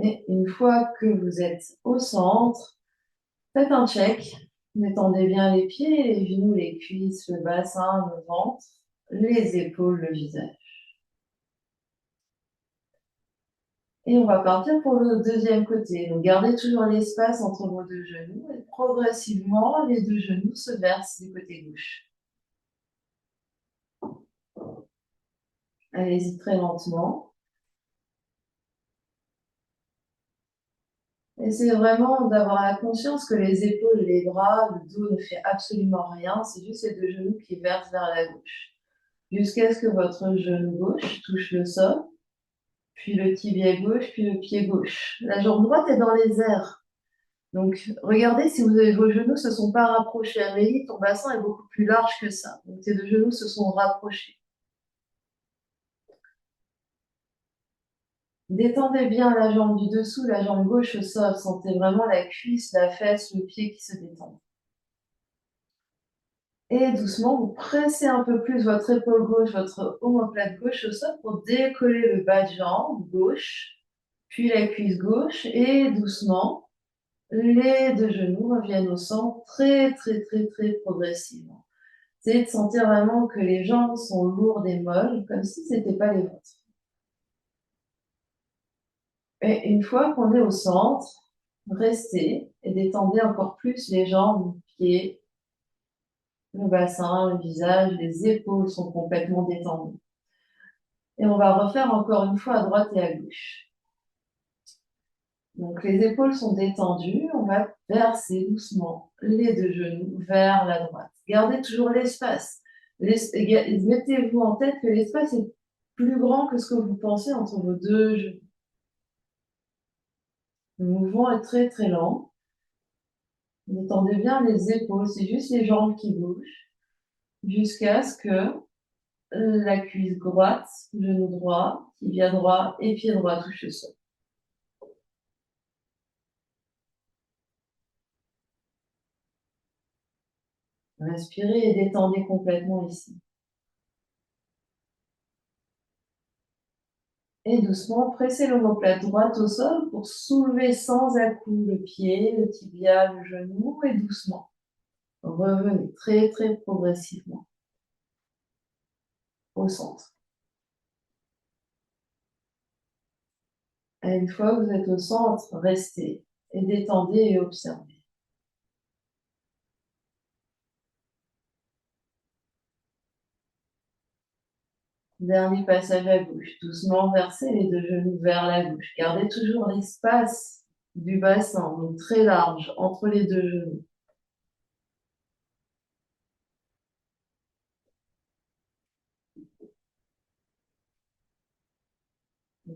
Et une fois que vous êtes au centre, faites un check. Détendez bien les pieds, les genoux, les cuisses, le bassin, le ventre, les épaules, le visage. Et on va partir pour le deuxième côté. Donc gardez toujours l'espace entre vos deux genoux et progressivement, les deux genoux se versent du côté gauche. Allez-y très lentement. Essayez vraiment d'avoir la conscience que les épaules, les bras, le dos ne fait absolument rien. C'est juste ces deux genoux qui versent vers la gauche. Jusqu'à ce que votre genou gauche touche le sol, puis le tibia gauche, puis le pied gauche. La jambe droite est dans les airs. Donc, regardez si vos genoux ne se sont pas rapprochés. Amélie, ton bassin est beaucoup plus large que ça. Donc, tes deux genoux se sont rapprochés. Détendez bien la jambe du dessous, la jambe gauche au sol. Sentez vraiment la cuisse, la fesse, le pied qui se détendent. Et doucement, vous pressez un peu plus votre épaule gauche, votre omoplate gauche au sol pour décoller le bas de jambe gauche, puis la cuisse gauche, et doucement, les deux genoux reviennent au centre très, très, très, très progressivement. C'est de sentir vraiment que les jambes sont lourdes et molles, comme si ce n'était pas les vôtres. Et une fois qu'on est au centre, restez et détendez encore plus les jambes, les pieds, le bassin, le visage, les épaules sont complètement détendues. Et on va refaire encore une fois à droite et à gauche. Donc les épaules sont détendues, on va verser doucement les deux genoux vers la droite. Gardez toujours l'espace. Mettez-vous en tête que l'espace est plus grand que ce que vous pensez entre vos deux genoux. Le mouvement est très très lent. Détendez bien les épaules, c'est juste les jambes qui bougent jusqu'à ce que la cuisse droite, genou droit, tibia droit et pied droit touchent le sol. Respirez et détendez complètement ici. Et doucement, pressez l'omoplate droite au sol pour soulever sans à-coups le pied, le tibia, le genou et doucement. Revenez très très progressivement au centre. Et une fois que vous êtes au centre, restez et détendez et observez. Dernier passage à gauche. Doucement versez les deux genoux vers la gauche. Gardez toujours l'espace du bassin, donc très large, entre les deux genoux.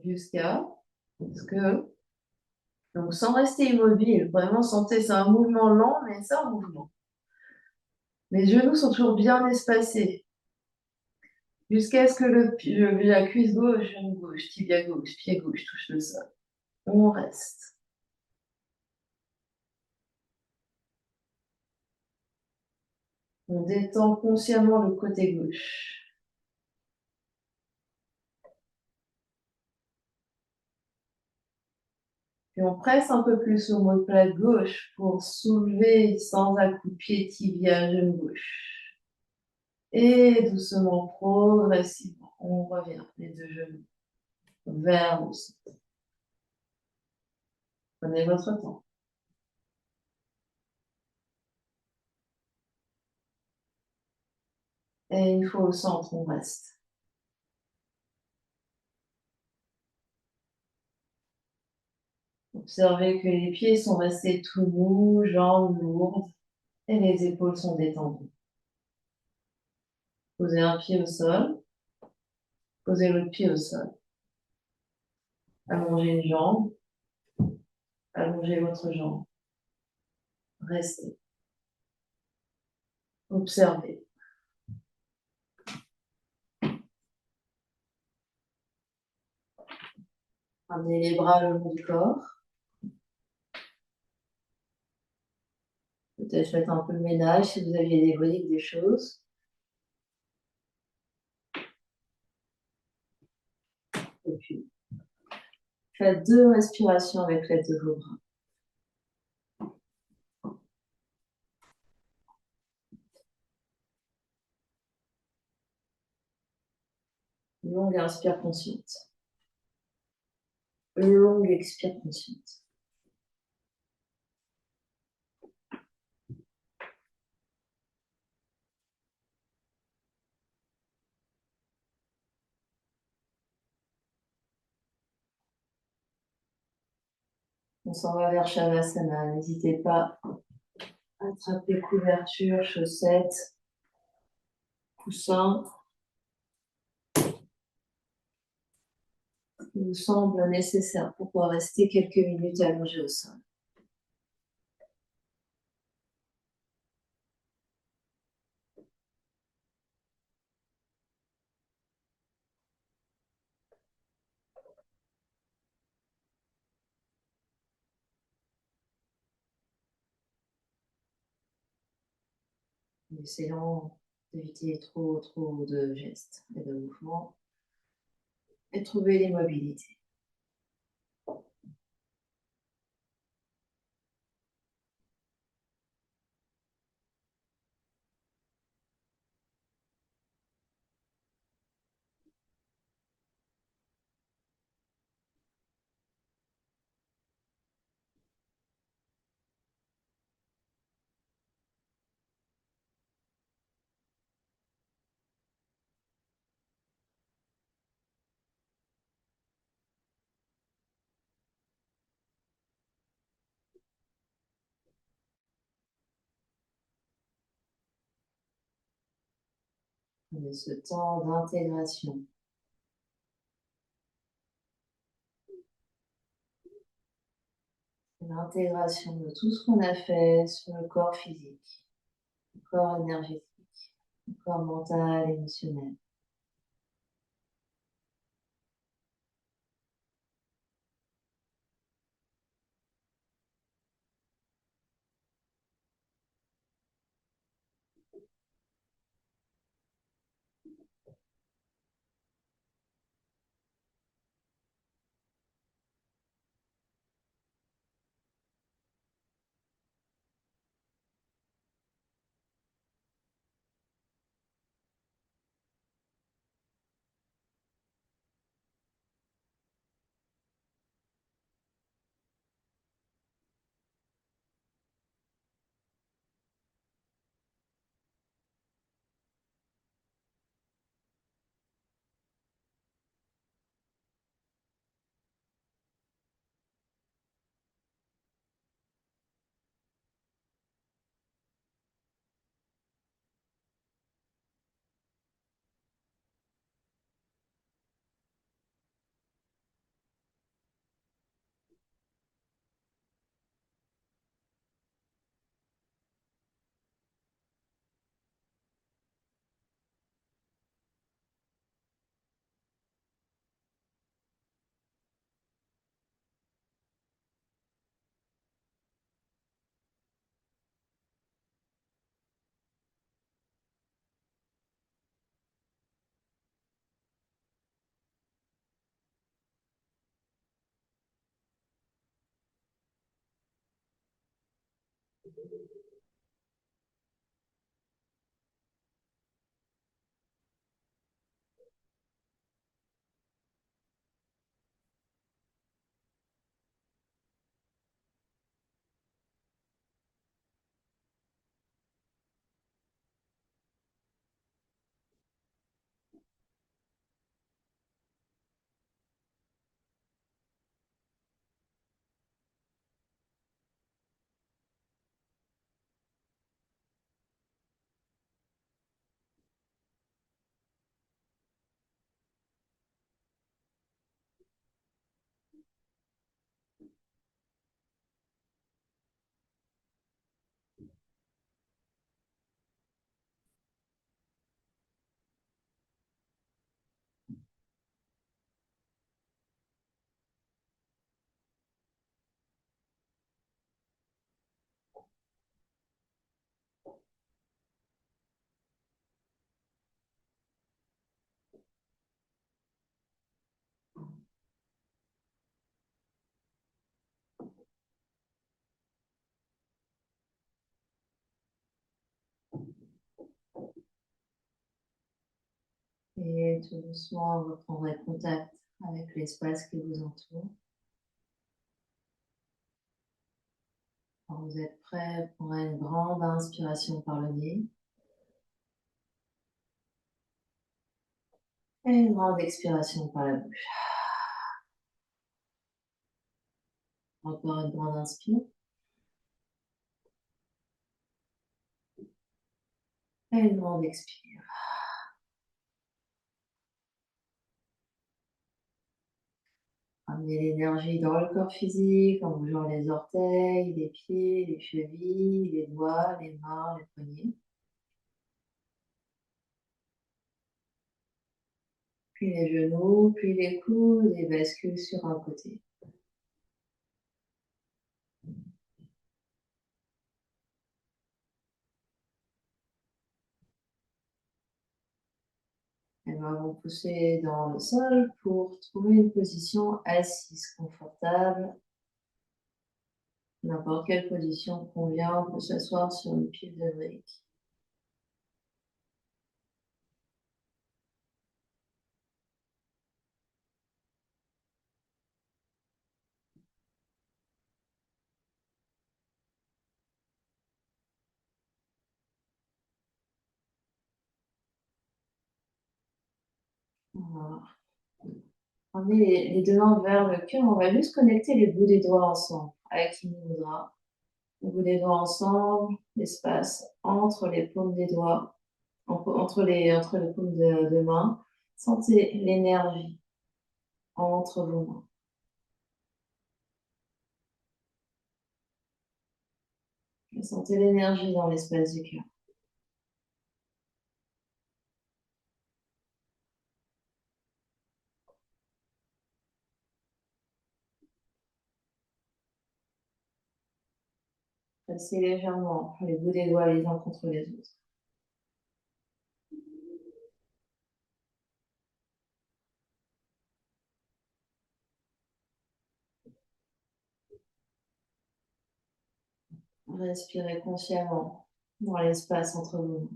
Jusqu'à ce que... Donc sans rester immobile, vraiment sentez, c'est un mouvement lent, mais c'est un mouvement. Les genoux sont toujours bien espacés. Jusqu'à ce que la cuisse gauche, genou gauche, tibia gauche, pied gauche touche le sol. On reste. On détend consciemment le côté gauche. Puis on presse un peu plus l'omoplate gauche pour soulever sans à-coups pied, tibia, genou gauche. Et doucement, progressivement, on revient les deux genoux vers le sol. Prenez votre temps. Et une fois au centre, on reste. Observez que les pieds sont restés tout mous, jambes lourdes et les épaules sont détendues. Posez un pied au sol, posez l'autre pied au sol. Allongez une jambe, allongez l'autre jambe. Restez. Observez. Ramenez les bras le long du corps. Peut-être faites un peu le ménage si vous aviez des briques, des choses. Et puis, faites 2 respirations avec l'aide de vos bras. Longue inspire consciente. Longue expire consciente. On s'en va vers Shavasana. N'hésitez pas à attraper couverture, chaussettes, coussins. Il vous semble nécessaire pour pouvoir rester quelques minutes allongé au sol. en essayant d'éviter trop de gestes et de mouvements et trouver l'immobilité. Prenez ce temps d'intégration. L'intégration de tout ce qu'on a fait sur le corps physique, le corps énergétique, le corps mental, émotionnel. Et tout doucement, vous reprendrez contact avec l'espace qui vous entoure. Quand vous êtes prêt, vous prendrez une grande inspiration par le nez et une grande expiration par la bouche. Encore une grande inspire et une grande expire. Amenez l'énergie dans le corps physique en bougeant les orteils, les pieds, les chevilles, les doigts, les mains, les poignets. Puis les genoux, puis les coudes et bascule sur un côté. mains vont pousser dans le sol pour trouver une position assise confortable. N'importe quelle position convient, on peut s'asseoir sur une pile de briques. Voilà. On met les deux mains vers le cœur, on va juste connecter les bouts des doigts ensemble avec une mudra. Les bouts des doigts ensemble, l'espace entre les paumes des doigts, entre les paumes de main. Sentez l'énergie entre vos mains. Sentez l'énergie dans l'espace du cœur. Passez légèrement les bouts des doigts les uns contre les autres. Respirez consciemment dans l'espace entre vos mains.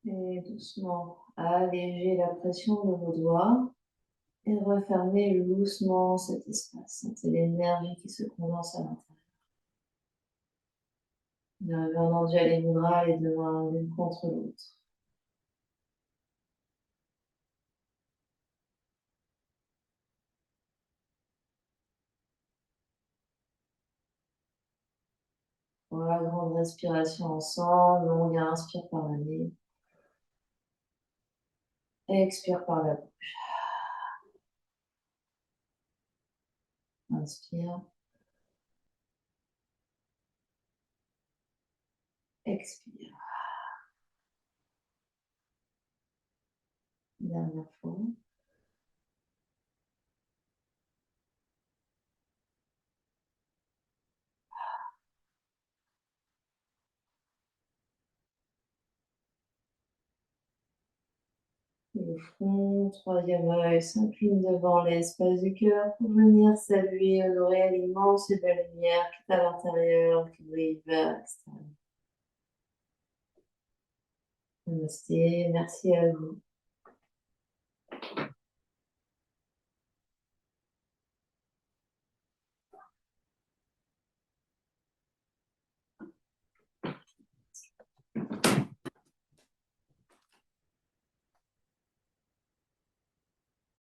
Et doucement, allégez la pression de vos doigts et refermez doucement cet espace. Sentez l'énergie qui se condense à l'intérieur. Vous arrivez à endurer les bras, les deux mains l'une contre l'autre. Voilà, grande respiration ensemble. Longue inspire par le nez. Expire par la bouche. Inspire. Expire. Dernière fois. Le front, troisième œil s'incline devant l'espace du cœur pour venir saluer, honorer l'immense et belle lumière qui est à l'intérieur, qui brille vers l'extérieur. Namasté, merci à vous.